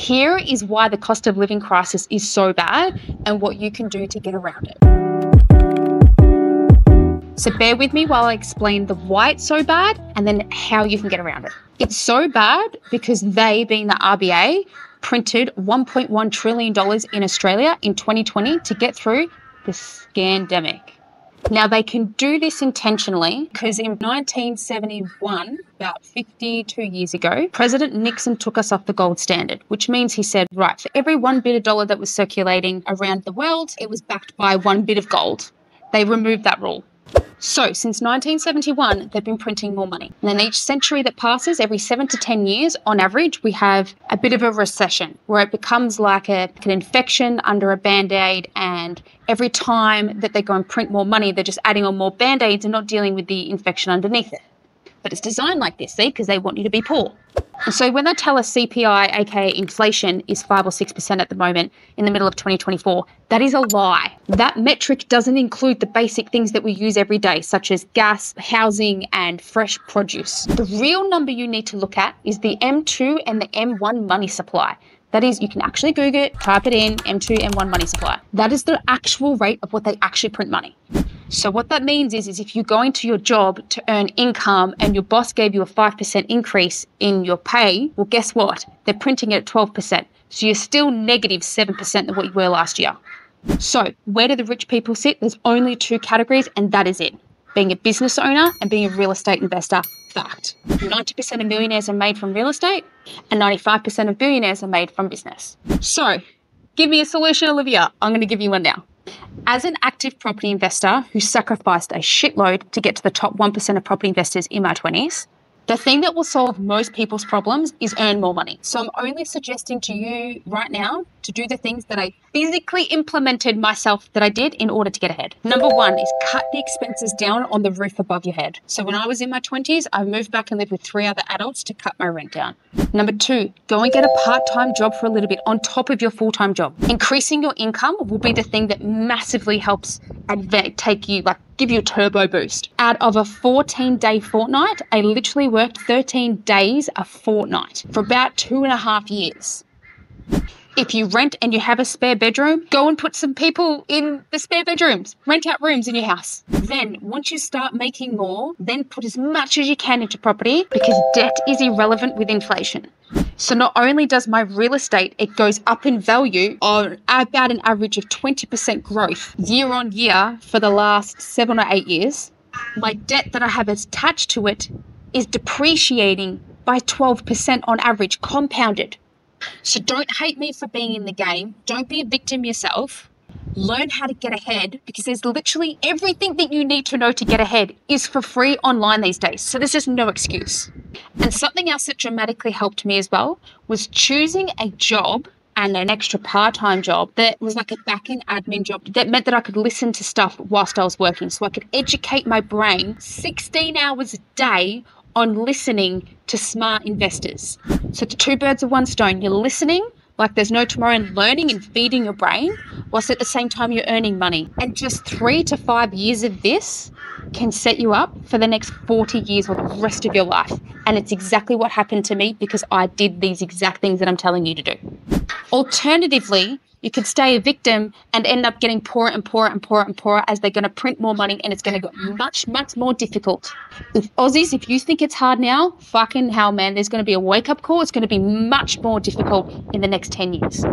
Here is why the cost of living crisis is so bad and what you can do to get around it. So bear with me while I explain the why it's so bad and then how you can get around it. It's so bad because they, being the RBA, printed $1.1 trillion in Australia in 2020 to get through the scandemic. Now, they can do this intentionally because in 1971, about 52 years ago, President Nixon took us off the gold standard, which means he said, right, for every $1 bit of dollar that was circulating around the world, it was backed by 1 bit of gold. They removed that rule. So since 1971, they've been printing more money. And then each century that passes, every 7 to 10 years, on average, we have a bit of a recession where it becomes like an infection under a Band-Aid. And every time that they go and print more money, they're just adding on more Band-Aids and not dealing with the infection underneath it. But it's designed like this, see, because they want you to be poor. And so when they tell us CPI, aka inflation, is 5 or 6% at the moment in the middle of 2024, that is a lie. That metric doesn't include the basic things that we use every day, such as gas, housing, and fresh produce. The real number you need to look at is the M2 and the M1 money supply. That is, you can actually Google it, type it in, M2, M1 money supply. That is the actual rate of what they actually print money. So what that means is if you're going to your job to earn income and your boss gave you a 5% increase in your pay, well, guess what? They're printing it at 12%. So you're still negative 7% of what you were last year. So where do the rich people sit? There's only 2 categories, and that is it. Being a business owner and being a real estate investor. Fact. 90% of millionaires are made from real estate and 95% of billionaires are made from business. So give me a solution, Olivia. I'm going to give you one now. As an active property investor who sacrificed a shitload to get to the top 1% of property investors in my 20s, the thing that will solve most people's problems is earn more money. So I'm only suggesting to you right now to do the things that I physically implemented myself that I did in order to get ahead. Number 1 is cut the expenses down on the roof above your head. So when I was in my 20s, I moved back and lived with 3 other adults to cut my rent down. Number 2, go and get a part-time job for a little bit on top of your full-time job. Increasing your income will be the thing that massively helps give you a turbo boost. Out of a 14-day fortnight, I literally worked 13 days a fortnight for about 2.5 years. If you rent and you have a spare bedroom, go and put some people in the spare bedrooms. Rent out rooms in your house. Then, once you start making more, then put as much as you can into property because debt is irrelevant with inflation. So not only does my real estate, it goes up in value on about an average of 20% growth year on year for the last 7 or 8 years. My debt that I have attached to it is depreciating by 12% on average, compounded. So don't hate me for being in the game. Don't be a victim yourself. Learn how to get ahead because there's literally everything that you need to know to get ahead is for free online these days. So there's just no excuse. And something else that dramatically helped me as well was choosing a job and an extra part-time job that was like a back-end admin job that meant that I could listen to stuff whilst I was working. So I could educate my brain 16 hours a day on listening to smart investors. So to 2 birds with 1 stone, you're listening like there's no tomorrow and learning and feeding your brain whilst at the same time you're earning money. And just 3 to 5 years of this can set you up for the next 40 years or the rest of your life. And it's exactly what happened to me because I did these exact things that I'm telling you to do. Alternatively, you could stay a victim and end up getting poorer and poorer and poorer and poorer as they're going to print more money and it's going to get much, much more difficult. Aussies, if you think it's hard now, fucking hell, man, there's going to be a wake-up call. It's going to be much more difficult in the next 10 years.